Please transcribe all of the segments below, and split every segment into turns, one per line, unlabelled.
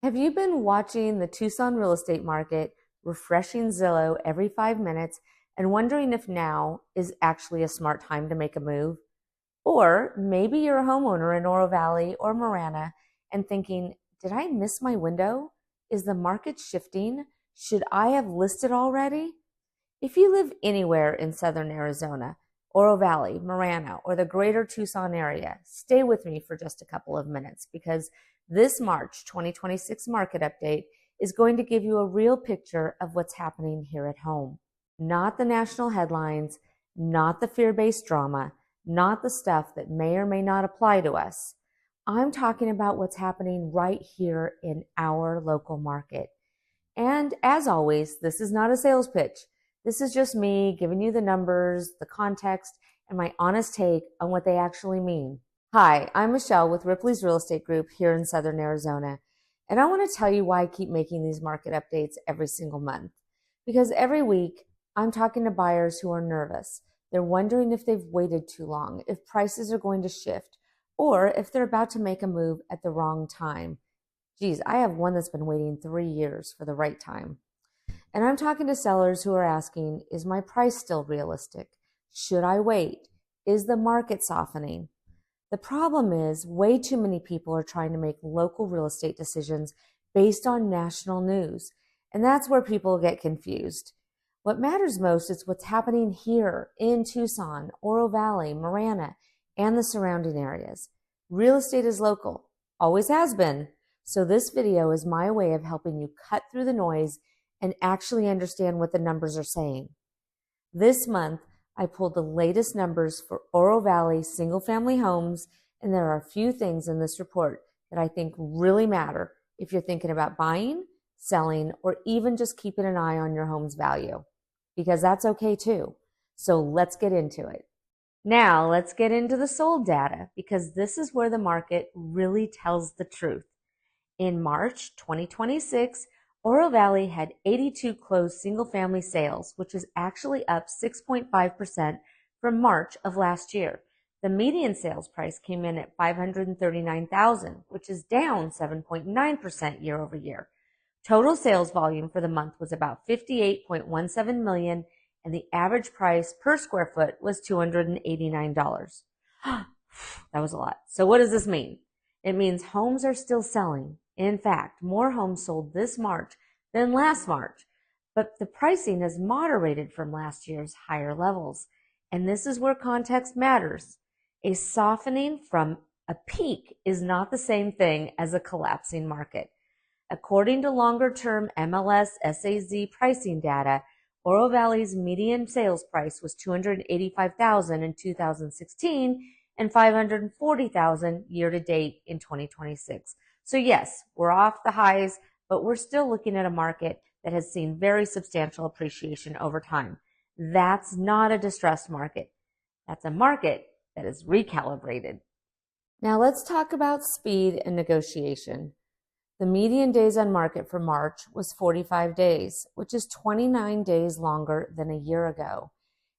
Have you been watching the Tucson real estate market, refreshing Zillow every 5 minutes, and wondering if now is actually a smart time to make a move? Or maybe you're a homeowner in Oro Valley or Marana and thinking, did I miss my window? Is the market shifting? Should I have listed already? If you live anywhere in southern Arizona, Oro Valley, Marana, or the greater Tucson area, stay with me for just a couple of minutes because this March 2026 market update is going to give you a real picture of what's happening here at home. Not the national headlines, not the fear-based drama, not the stuff that may or may not apply to us. I'm talking about what's happening right here in our local market. And as always, this is not a sales pitch. This is just me giving you the numbers, the context, and my honest take on what they actually mean. Hi, I'm Michelle with Ripley's Real Estate Group here in Southern Arizona. And I want to tell you why I keep making these market updates every single month. Because every week, I'm talking to buyers who are nervous. They're wondering if they've waited too long, if prices are going to shift, or if they're about to make a move at the wrong time. Geez, I have one that's been waiting 3 years for the right time. And I'm talking to sellers who are asking, is my price still realistic? Should I wait? Is the market softening? The problem is way too many people are trying to make local real estate decisions based on national news. And that's where people get confused. What matters most is what's happening here in Tucson, Oro Valley, Marana, and the surrounding areas. Real estate is local, always has been. So this video is my way of helping you cut through the noise and actually understand what the numbers are saying. This month, I pulled the latest numbers for Oro Valley single-family homes, and there are a few things in this report that I think really matter if you're thinking about buying, selling, or even just keeping an eye on your home's value, because that's okay too. So let's get into it. Now, let's get into the sold data, because this is where the market really tells the truth. In March 2026, Oro Valley had 82 closed single-family sales, which is actually up 6.5% from March of last year. The median sales price came in at $539,000, which is down 7.9% year over year. Total sales volume for the month was about $58.17 million, and the average price per square foot was $289. That was a lot. So what does this mean? It means homes are still selling. In fact, more homes sold this March than last March, but the pricing has moderated from last year's higher levels. And this is where context matters. A softening from a peak is not the same thing as a collapsing market. According to longer-term MLS SAZ pricing data, Oro Valley's median sales price was $285,000 in 2016 and $540,000 year to date in 2026. So yes, we're off the highs, but we're still looking at a market that has seen very substantial appreciation over time. That's not a distressed market. That's a market that is recalibrated. Now let's talk about speed and negotiation. The median days on market for March was 45 days, which is 29 days longer than a year ago.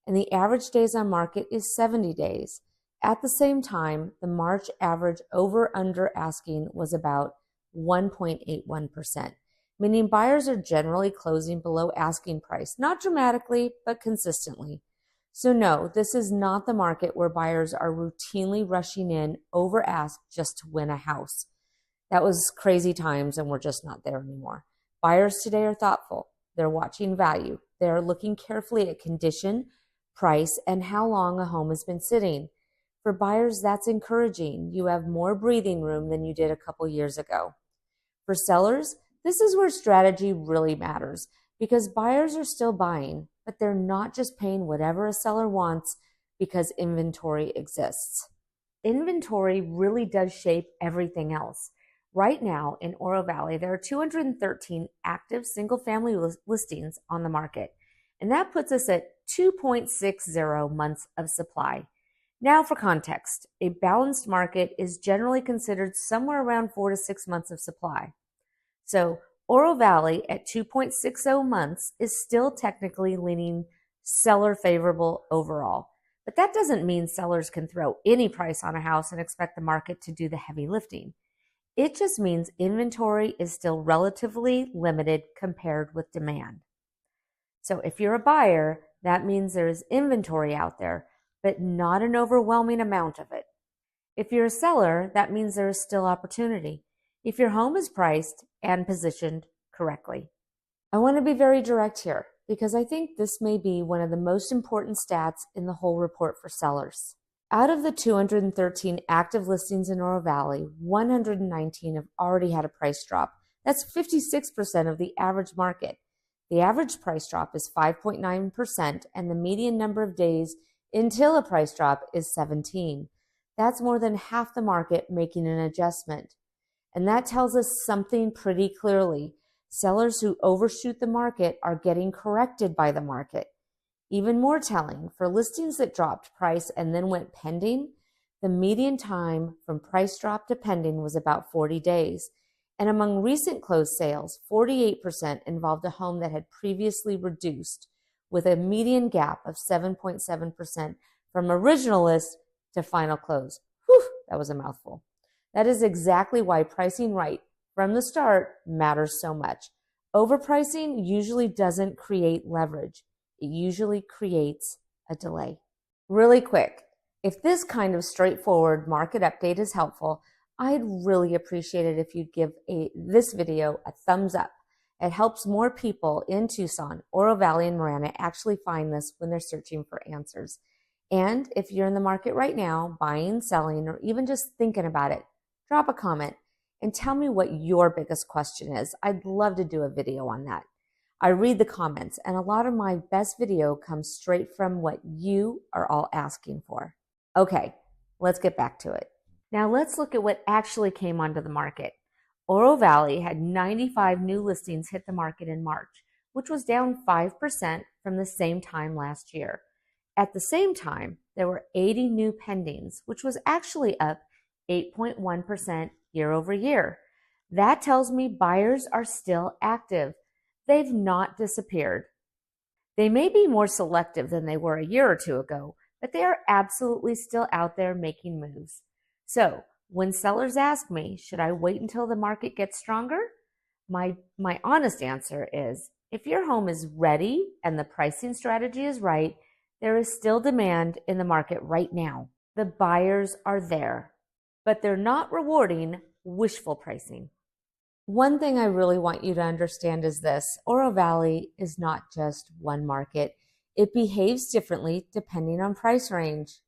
And the average days on market is 70 days. At the same time, the March average over-under asking was about 1.81%, meaning buyers are generally closing below asking price, not dramatically, but consistently. So no, this is not the market where buyers are routinely rushing in over ask just to win a house. That was crazy times, and we're just not there anymore. Buyers today are thoughtful. They're watching value. They're looking carefully at condition, price, and how long a home has been sitting. For buyers, that's encouraging. You have more breathing room than you did a couple years ago. For sellers, this is where strategy really matters because buyers are still buying, but they're not just paying whatever a seller wants because inventory exists. Inventory really does shape everything else. Right now in Oro Valley, there are 213 active single-family listings on the market, and that puts us at 2.60 months of supply. Now for context, a balanced market is generally considered somewhere around 4 to 6 months of supply. So Oro Valley at 2.60 months is still technically leaning seller favorable overall. But that doesn't mean sellers can throw any price on a house and expect the market to do the heavy lifting. It just means inventory is still relatively limited compared with demand. So if you're a buyer, that means there is inventory out there, but not an overwhelming amount of it. If you're a seller, that means there is still opportunity if your home is priced and positioned correctly. I want to be very direct here because I think this may be one of the most important stats in the whole report for sellers. Out of the 213 active listings in Oro Valley, 119 have already had a price drop. That's 56% of the average market. The average price drop is 5.9%, and the median number of days until a price drop is 17. That's more than half the market making an adjustment. And that tells us something pretty clearly. Sellers who overshoot the market are getting corrected by the market. Even more telling, for listings that dropped price and then went pending, the median time from price drop to pending was about 40 days. And among recent closed sales, 48% involved a home that had previously reduced, with a median gap of 7.7% from original list to final close. Whew, that was a mouthful. That is exactly why pricing right from the start matters so much. Overpricing usually doesn't create leverage. It usually creates a delay. Really quick, if this kind of straightforward market update is helpful, I'd really appreciate it if you'd give this video a thumbs up. It helps more people in Tucson, Oro Valley, and Marana actually find this when they're searching for answers. And if you're in the market right now, buying, selling, or even just thinking about it, drop a comment and tell me what your biggest question is. I'd love to do a video on that. I read the comments, and a lot of my best video comes straight from what you are all asking for. Okay, let's get back to it. Now let's look at what actually came onto the market. Oro Valley had 95 new listings hit the market in March, which was down 5% from the same time last year. At the same time, there were 80 new pendings, which was actually up 8.1% year over year. That tells me buyers are still active. They've not disappeared. They may be more selective than they were a year or two ago, but they are absolutely still out there making moves. So when sellers ask me, should I wait until the market gets stronger? My honest answer is, if your home is ready and the pricing strategy is right, there is still demand in the market right now. The buyers are there, but they're not rewarding wishful pricing. One thing I really want you to understand is this: Oro Valley is not just one market. It behaves differently depending on price range.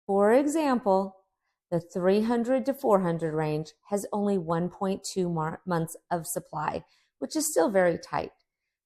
For example, the 300 to 400 range has only 1.2 months of supply, which is still very tight.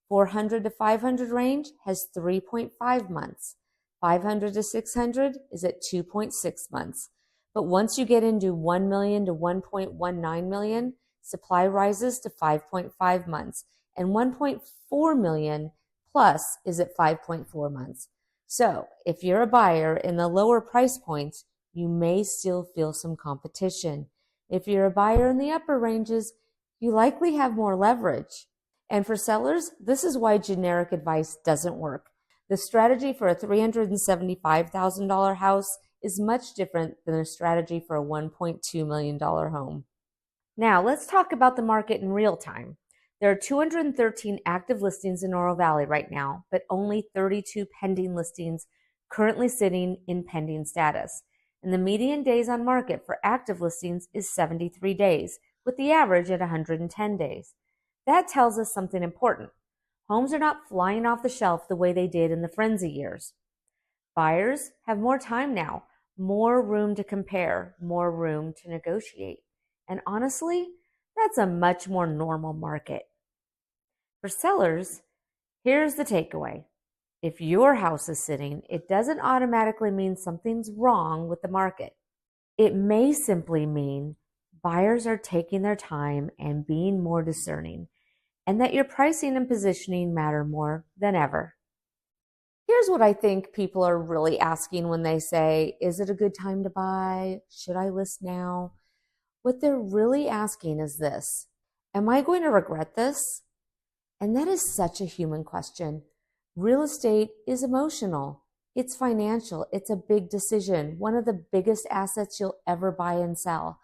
400 to 500 range has 3.5 months. 500 to 600 is at 2.6 months. But once you get into 1 million to 1.19 million, supply rises to 5.5 months, and 1.4 million plus is at 5.4 months. So if you're a buyer in the lower price points, you may still feel some competition. If you're a buyer in the upper ranges, you likely have more leverage. And for sellers, this is why generic advice doesn't work. The strategy for a $375,000 house is much different than a strategy for a $1.2 million home. Now, let's talk about the market in real time. There are 213 active listings in Oro Valley right now, but only 32 pending listings currently sitting in pending status. And the median days on market for active listings is 73 days, with the average at 110 days. That tells us something important. Homes are not flying off the shelf the way they did in the frenzy years. Buyers have more time now, more room to compare, more room to negotiate. And honestly, that's a much more normal market. For sellers, here's the takeaway. If your house is sitting, it doesn't automatically mean something's wrong with the market. It may simply mean buyers are taking their time and being more discerning, and that your pricing and positioning matter more than ever. Here's what I think people are really asking when they say, is it a good time to buy? Should I list now? What they're really asking is this: am I going to regret this? And that is such a human question. Real estate is emotional. It's financial. It's a big decision, one of the biggest assets you'll ever buy and sell.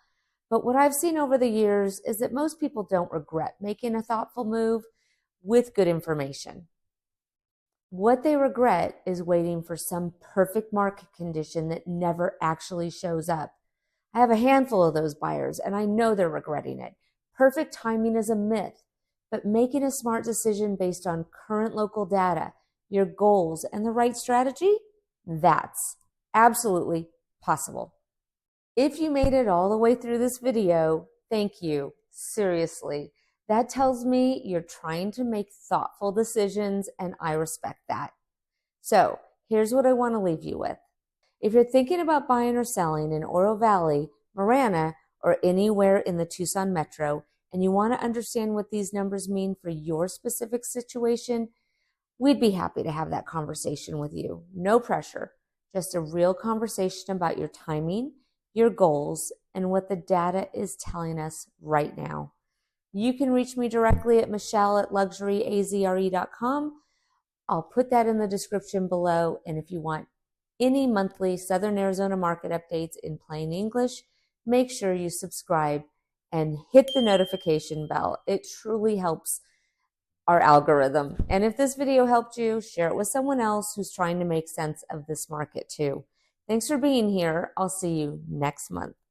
But what I've seen over the years is that most people don't regret making a thoughtful move with good information. What they regret is waiting for some perfect market condition that never actually shows up. I have a handful of those buyers, and I know they're regretting it. Perfect timing is a myth, but making a smart decision based on current local data, your goals, and the right strategy, that's absolutely possible. If you made it all the way through this video, thank you. Seriously. That tells me you're trying to make thoughtful decisions, and I respect that. So here's what I want to leave you with. If you're thinking about buying or selling in Oro Valley, Marana, or anywhere in the Tucson metro, and you want to understand what these numbers mean for your specific situation, we'd be happy to have that conversation with you. No pressure, just a real conversation about your timing, your goals, and what the data is telling us right now. You can reach me directly at michelle@luxuryazre.com. I'll put that in the description below. And if you want any monthly Southern Arizona market updates in plain English, make sure you subscribe and hit the notification bell. It truly helps our algorithm. And if this video helped you, share it with someone else who's trying to make sense of this market too. Thanks for being here. I'll see you next month.